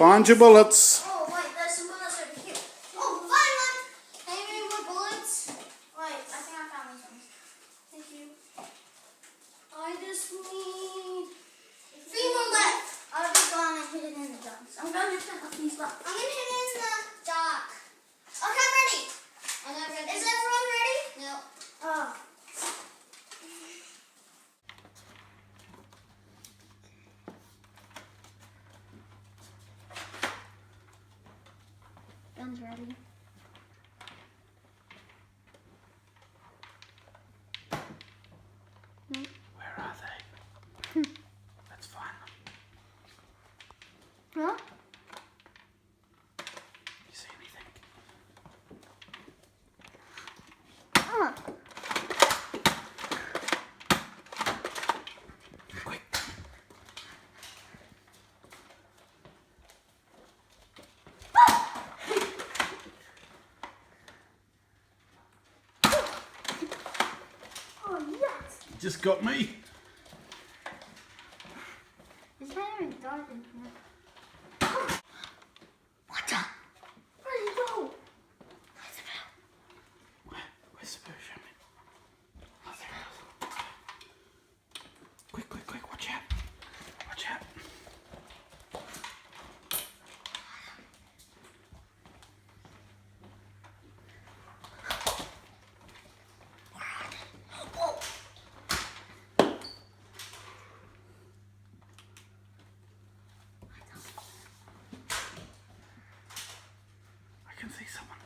Find your bullets. Oh, wait, there's some bullets over here. Oh, find one! Can you give me more bullets? Wait, I think I found some. Thank you. I just need 3 more left. I'll just go on and hit it in the dark. I'm going to pick up these left. I'm going to hit it in the dark. Okay, I'm ready. I'm not ready. Is everyone ready? No. Oh. Gun's ready. Nope. Where are they? Let's find them. Huh? You see anything? Huh. Quick. Oh, yes. Just got me. It's kind of dark in here. What the? Where'd he go? Where's Sabu? Show me. Oh, there it is. Quick, quick, quick. Watch out. Watch out. I can see someone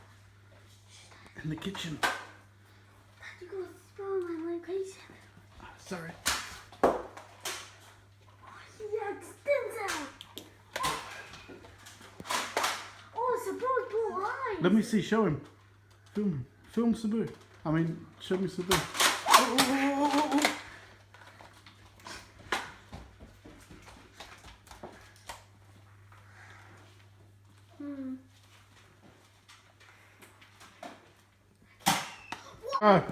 in the kitchen. You go throw my location. Oh, sorry. Yeah, extends out. Oh, Sabu's blue eyes. Let me see. Show him. Film him. Film Sabu. I mean, show me Sabu. Oh. Oh.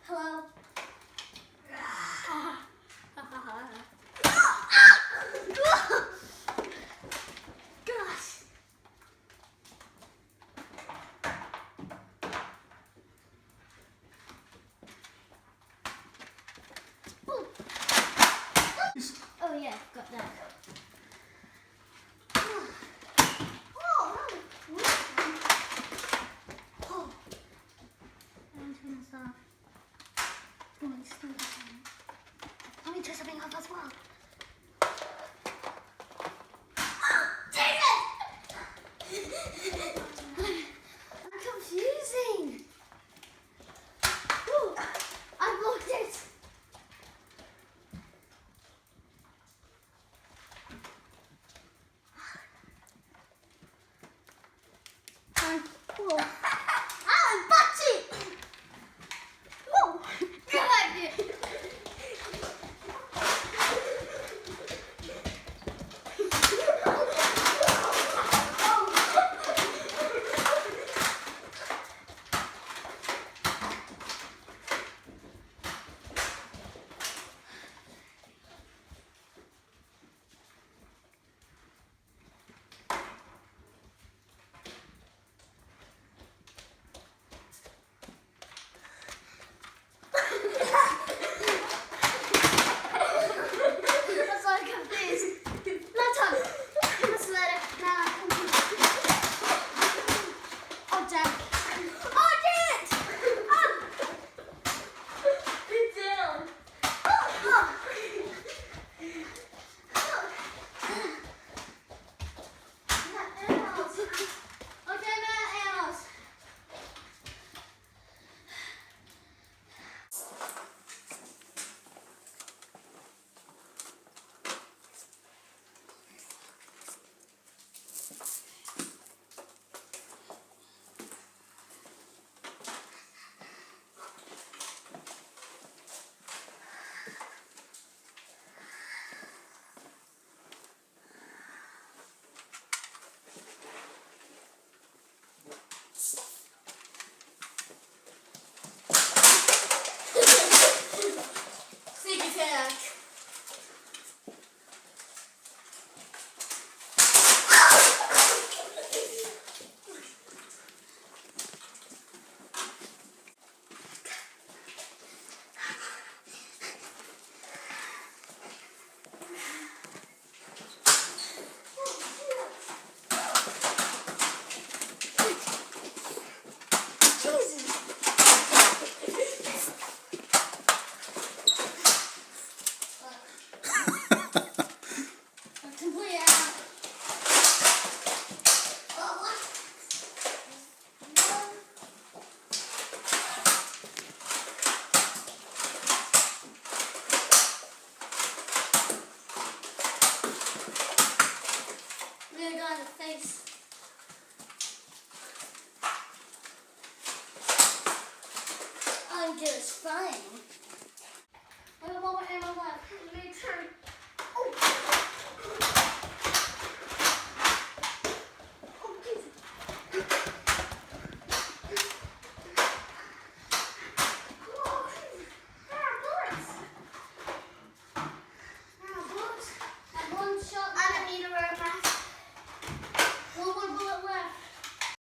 Hello. Gosh. Oh yeah, got that. Let me try something off as well. David! I'm confusing. Ooh, I blocked it. Cool. I'm butty. Whoa! Good. all my ammo left. Make sure